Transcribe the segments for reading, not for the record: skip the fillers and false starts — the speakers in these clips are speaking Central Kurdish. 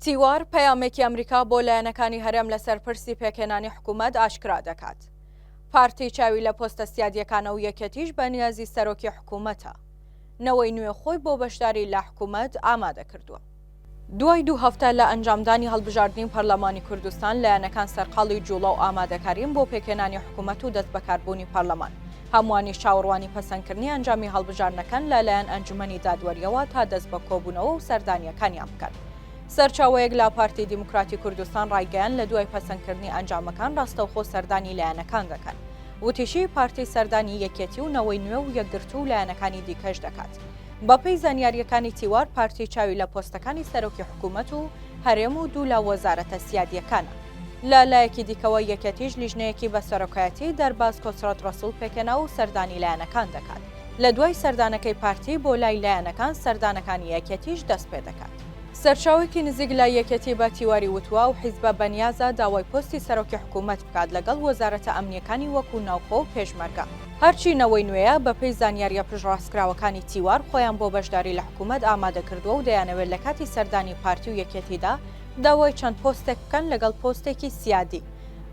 تیوار پەیامێکی ئەمریکا بۆ لایەنەکانی هەرێم لەسەر پرسی پێکهێنانی حکوومەت ئاشکرا دەکات. پارتی چاوی لە پۆستە سیادیەکانە و یەکەتیش بە نیازی سەرۆکی حکوومەتە. نەوەی نوێ خۆی بۆ بەشداری لە حکوومەت ئامادە کردووە. دوای 2 هەفتە لە ئەنجامدانی هەڵبژاردننی پەرلەمانی کوردستان لایەنەکان سەرقاڵی جوڵە و ئامادەکارین بۆ پێکهێنانی حکوومەت و دەست بەکاربوونی پەرلەمان. هەمووانی چاوەڕوانی پەسەندکردنی ئەنجامی هەڵبژاردنەکان لەلایەن ئەنجومەنی دادوەریەوە تا دەست بە کۆبوونەوە و سەردانیەکانیان بکەن. سەرچاوەیەک لە پارتی دیموکراتی کوردستان ڕایگەیان لە دوای پەسەندکردنی ئەنجامەکان ڕاستەوخۆ سەردانی لایەنەکان دەکەن. وتیشی پارتی سەردانی یەکێتی و نەوەی نوێ و یەکگرتو و لایەنەکانی دیکەش دەکات. بەپێی زانیاریەکانی تیوار پارتی چاوی لە پۆستەکانی سەرۆکی حکوومەت و هەرێم و دوو لە وەزارەتە سیادیەکانە. لە لایەکی دیکەوە یەکەتیش لیژنەیەکی بە سەرۆکایەتی دەرباز کۆسرات ڕەسوڵ پێکەنا و سەردانی لایەنەکان دەکات. لە دوای سەردانەکەی پارتی بۆ لای لایەنەکان سەردانەکانی یەکەتیش دەست پێ دەکات. سەرچاوێکی نزیک لە یەکەتی بە تیواری وتووە و حیزبە بەنیازە داوای پۆستی سەرۆکی حکوومەت بکات لەگەڵ وەزارەتە ئەمنیەکانی وەکو ناوخۆ و پێشمەرگە. هەرچی نەوەی نوێیە بەپێی زانیاریە پشتڕاستکراوەکانی تیوار خۆیان بۆ بەشداری لە حکوومەت ئامادە کردووە و دەیانەوێت لە کاتی سەردانی پارتی و یەکێتیدا داوای چەند پۆستێک بکەن لەگەڵ پۆستێکی سیادی.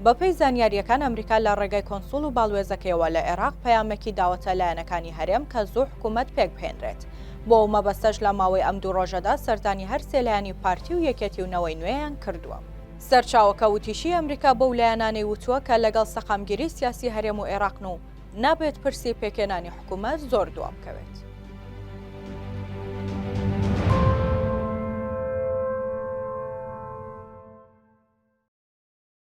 بەپێی زانیاریەکان ئەمریکا لە ڕێگای کۆنسوڵ و باڵوێزەکەیەوە لە عێراق پەیامێکی داوەتە لایەنەکانی هەرێم کە زوو حکوومەت پێک بهێنرێت. بۆ مەبەستەش لە ماوەی ئەم 2 ڕۆژەدا سەردانی هەر سێ لایەنی پارتی و یەکێتی و نەوەی نوێیان کردووە. سەرچاوەکە وتیشی ئەمریکا بەو لایەنانەی وتووە کە لەگەڵ سەقامگیری سیاسی هەرێم و عێراقن و نابێت پرسی پێکهێنانی حکوومەت زۆر دوام بکەوێت.